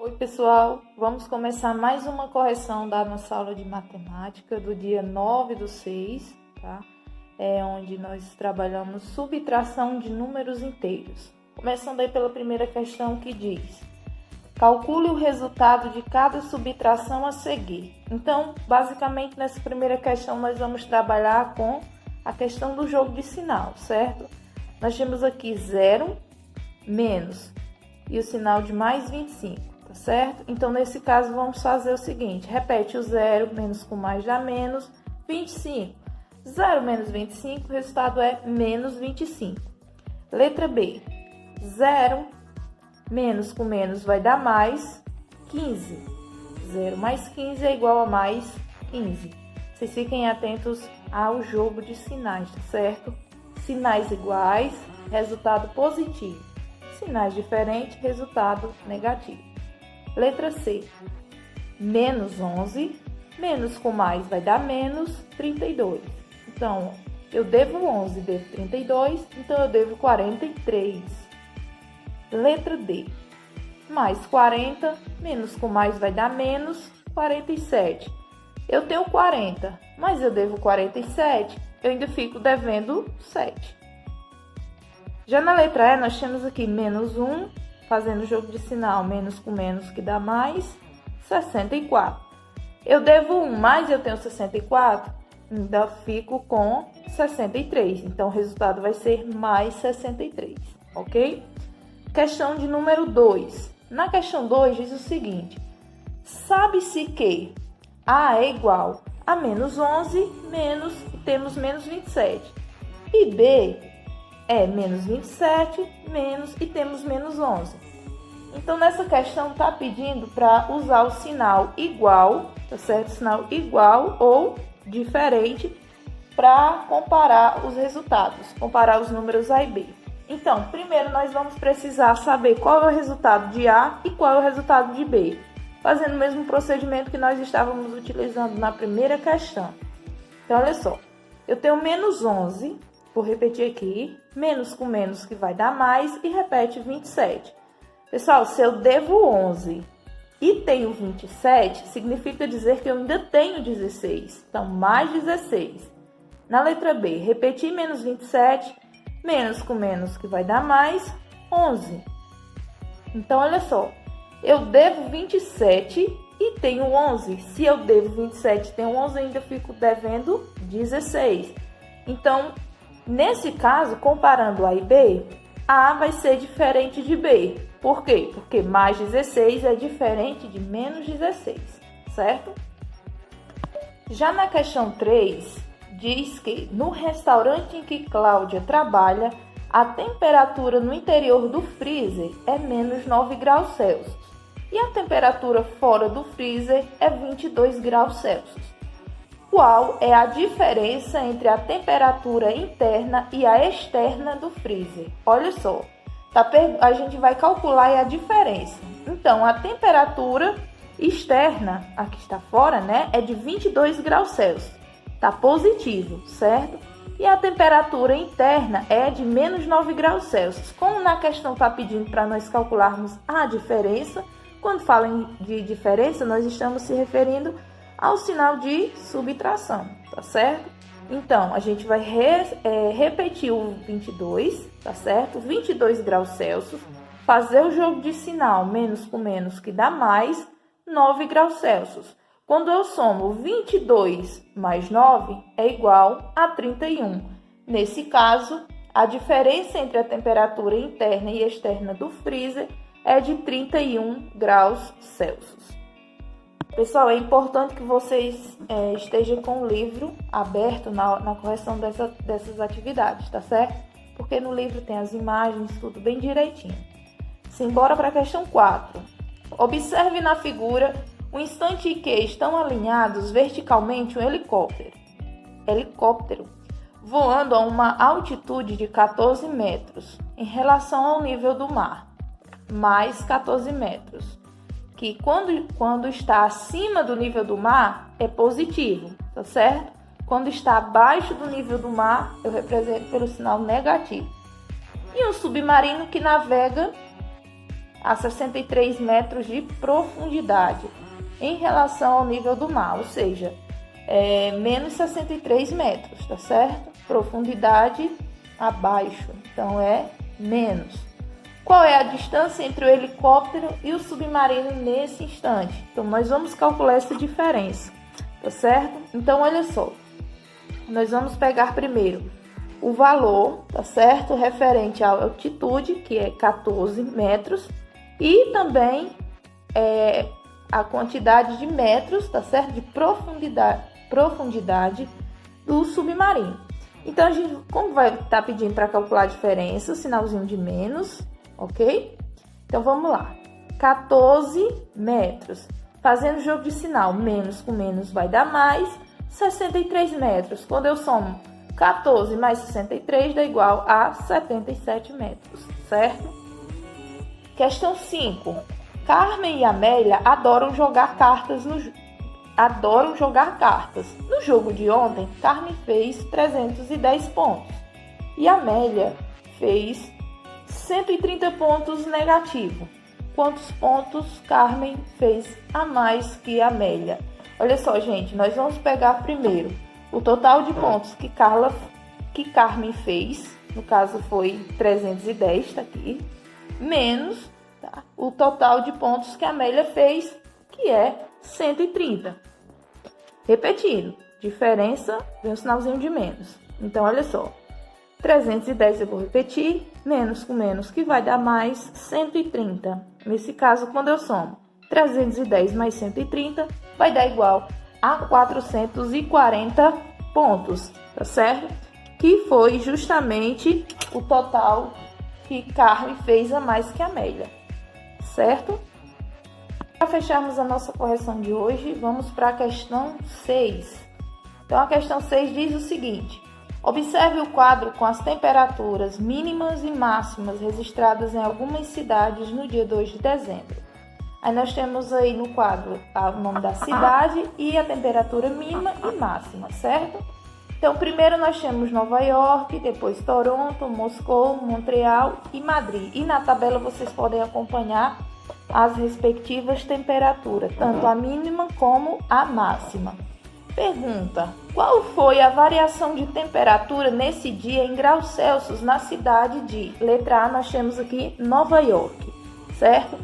Oi, pessoal! Vamos começar mais uma correção da nossa aula de matemática do dia 9/6, tá? Onde nós trabalhamos subtração de números inteiros. Começando aí pela primeira questão que diz: calcule o resultado de cada subtração a seguir. Então, basicamente, nessa primeira questão, nós vamos trabalhar com a questão do jogo de sinal, certo? Nós temos aqui 0, menos, e o sinal de mais 25, tá certo? Então, nesse caso, vamos fazer o seguinte: repete o 0, menos com mais dá menos, 25. 0 menos 25, o resultado é menos 25. Letra B. 0 menos com menos vai dar mais 15. 0 mais 15 é igual a mais 15. Vocês fiquem atentos ao jogo de sinais, tá certo? Sinais iguais, resultado positivo. Sinais diferentes, resultado negativo. Letra C. Menos 11, menos com mais vai dar menos 32. Então, eu devo 11, devo 32, então eu devo 43. Letra D. Mais 40, menos com mais vai dar menos 47. Eu tenho 40, mas eu devo 47, eu ainda fico devendo 7. Já na letra E, nós temos aqui menos 1, fazendo o jogo de sinal, menos com menos que dá mais 64. Eu devo 1, mas eu tenho 64, ainda fico com 63. Então, o resultado vai ser mais 63, ok? Questão de número 2. Na questão 2 diz o seguinte: sabe-se que A é igual a menos 11, menos, temos menos 27. E B é menos 27, menos, e temos menos 11. Então, nessa questão, está pedindo para usar o sinal igual, tá certo? Sinal igual ou diferente para comparar os resultados, comparar os números A e B. Então, primeiro nós vamos precisar saber qual é o resultado de A e qual é o resultado de B, fazendo o mesmo procedimento que nós estávamos utilizando na primeira questão. Então, olha só, eu tenho menos 11, vou repetir aqui, menos com menos que vai dar mais, e repete 27. Pessoal, se eu devo 11 e tenho 27, significa dizer que eu ainda tenho 16, então mais 16. Na letra B, repetir menos 27, menos com menos que vai dar mais 11. Então, olha só, eu devo 27 e tenho 11. Se eu devo 27 e tenho 11, ainda fico devendo 16. Então, nesse caso, comparando A e B, A vai ser diferente de B. Por quê? Porque mais 16 é diferente de menos 16, certo? Já na questão 3, diz que no restaurante em que Cláudia trabalha, a temperatura no interior do freezer é menos 9 graus Celsius e a temperatura fora do freezer é 22 graus Celsius. Qual é a diferença entre a temperatura interna e a externa do freezer? Olha só, a gente vai calcular a diferença. Então, a temperatura externa, aqui está fora, né, é de 22 graus Celsius. Está positivo, certo? E a temperatura interna é de menos 9 graus Celsius. Como na questão está pedindo para nós calcularmos a diferença, quando falam de diferença, nós estamos se referindo ao sinal de subtração, tá certo? Então, a gente vai repetir o 22, tá certo? 22 graus Celsius, fazer o jogo de sinal menos com menos que dá mais 9 graus Celsius. Quando eu somo 22 mais 9 é igual a 31. Nesse caso, a diferença entre a temperatura interna e externa do freezer é de 31 graus Celsius. Pessoal, é importante que vocês estejam com o livro aberto na correção dessas atividades, tá certo? Porque no livro tem as imagens, tudo bem direitinho. Simbora para a questão 4. Observe na figura o instante em que estão alinhados verticalmente um helicóptero voando a uma altitude de 14 metros em relação ao nível do mar, mais 14 metros, que quando está acima do nível do mar é positivo, tá certo? Quando está abaixo do nível do mar, eu represento pelo sinal negativo. E um submarino que navega a 63 metros de profundidade em relação ao nível do mar, ou seja, menos 63 metros, tá certo? Profundidade abaixo, então é menos. Qual é a distância entre o helicóptero e o submarino nesse instante? Então, nós vamos calcular essa diferença, tá certo? Então, olha só, nós vamos pegar primeiro o valor, tá certo? Referente à altitude, que é 14 metros, e também a quantidade de metros, tá certo? De profundidade do submarino. Então, a gente, como vai estar pedindo para calcular a diferença, sinalzinho de menos, ok? Então, vamos lá. 14 metros. Fazendo jogo de sinal, menos com menos vai dar mais, 63 metros. Quando eu somo 14 mais 63 dá igual a 77 metros, certo? Questão 5. Carmen e Amélia adoram jogar cartas no jogo de ontem. Carmen fez 310 pontos e Amélia fez 130 pontos negativo. Quantos pontos Carmen fez a mais que Amélia? Olha só, gente, nós vamos pegar primeiro o total de pontos que Carmen fez, no caso foi 310, tá aqui, menos o total de pontos que a Amélia fez, que é 130. Repetindo, diferença, vem um sinalzinho de menos. Então, olha só, 310 eu vou repetir, menos com menos, que vai dar mais 130. Nesse caso, quando eu somo 310 mais 130, vai dar igual a 440 pontos, tá certo? Que foi justamente o total que Carmen fez a mais que a Amélia, certo? Para fecharmos a nossa correção de hoje, vamos para a questão 6. Então, a questão 6 diz o seguinte: observe o quadro com as temperaturas mínimas e máximas registradas em algumas cidades no dia 2 de dezembro. Aí nós temos aí no quadro o nome da cidade e a temperatura mínima e máxima, certo? Então, primeiro nós temos Nova York, depois Toronto, Moscou, Montreal e Madrid. E na tabela vocês podem acompanhar as respectivas temperaturas, tanto a mínima como a máxima. Pergunta: qual foi a variação de temperatura nesse dia em graus Celsius na cidade de... Letra A, nós temos aqui Nova York, certo?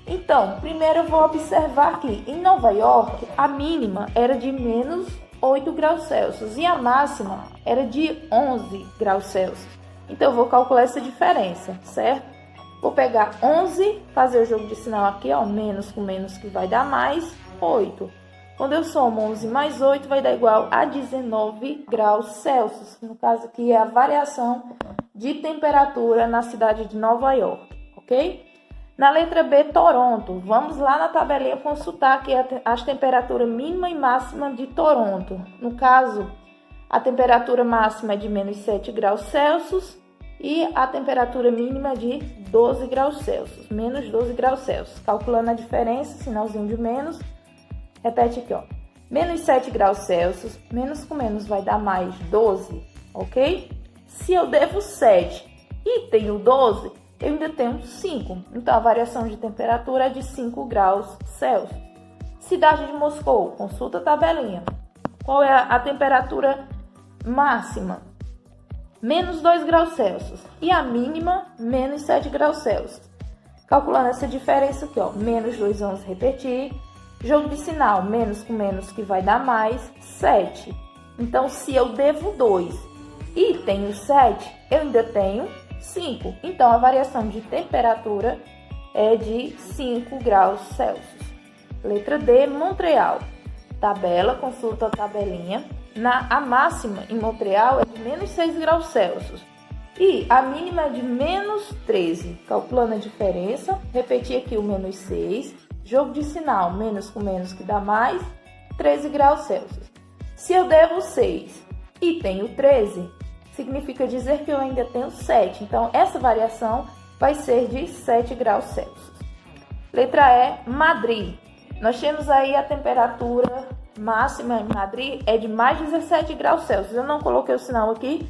Então, primeiro eu vou observar que em Nova York a mínima era de menos 8 graus Celsius e a máxima era de 11 graus Celsius. Então, eu vou calcular essa diferença, certo? Vou pegar 11, fazer o jogo de sinal aqui, ó, menos com menos que vai dar mais 8. Quando eu somo 11 mais 8, vai dar igual a 19 graus Celsius. No caso aqui é a variação de temperatura na cidade de Nova York, ok? Na letra B, Toronto. Vamos lá na tabelinha consultar aqui as temperaturas mínima e máxima de Toronto. No caso, a temperatura máxima é de menos 7 graus Celsius e a temperatura mínima de 12 graus Celsius, menos 12 graus Celsius. Calculando a diferença, sinalzinho de menos, repete aqui, ó. Menos 7 graus Celsius, menos com menos vai dar mais 12, ok? Se eu devo 7 e tenho 12, eu ainda tenho 5. Então, a variação de temperatura é de 5 graus Celsius. Cidade de Moscou, consulta a tabelinha. Qual é a temperatura máxima? Menos 2 graus Celsius. E a mínima, menos 7 graus Celsius. Calculando essa diferença aqui, ó. Menos 2, vamos repetir. Jogo de sinal, menos com menos que vai dar mais 7. Então, se eu devo 2 e tenho 7, eu ainda tenho 5. Então, a variação de temperatura é de 5 graus Celsius. Letra D, Montreal. Tabela, consulta a tabelinha. A máxima em Montreal é de menos 6 graus Celsius. E a mínima é de menos 13. Calculando a diferença, repetir aqui o menos 6. Jogo de sinal, menos com menos que dá mais, 13 graus Celsius. Se eu devo 6 e tenho 13, significa dizer que eu ainda tenho 7. Então, essa variação vai ser de 7 graus Celsius. Letra E, Madrid. Nós temos aí a temperatura máxima em Madrid é de mais 17 graus Celsius. Eu não coloquei o sinal aqui,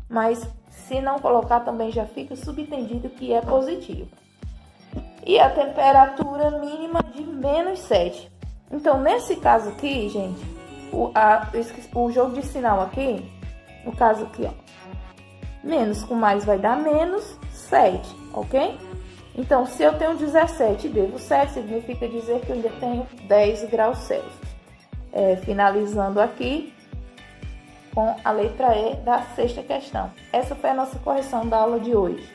mas se não colocar também já fica subentendido que é positivo. e a temperatura mínima de menos 7. Então, nesse caso aqui, gente, o jogo de sinal aqui, no caso aqui, ó, menos com mais vai dar menos 7, ok? Então, se eu tenho 17 e devo 7, significa dizer que eu ainda tenho 10 graus Celsius. Finalizando aqui com a letra E da sexta questão. Essa foi a nossa correção da aula de hoje.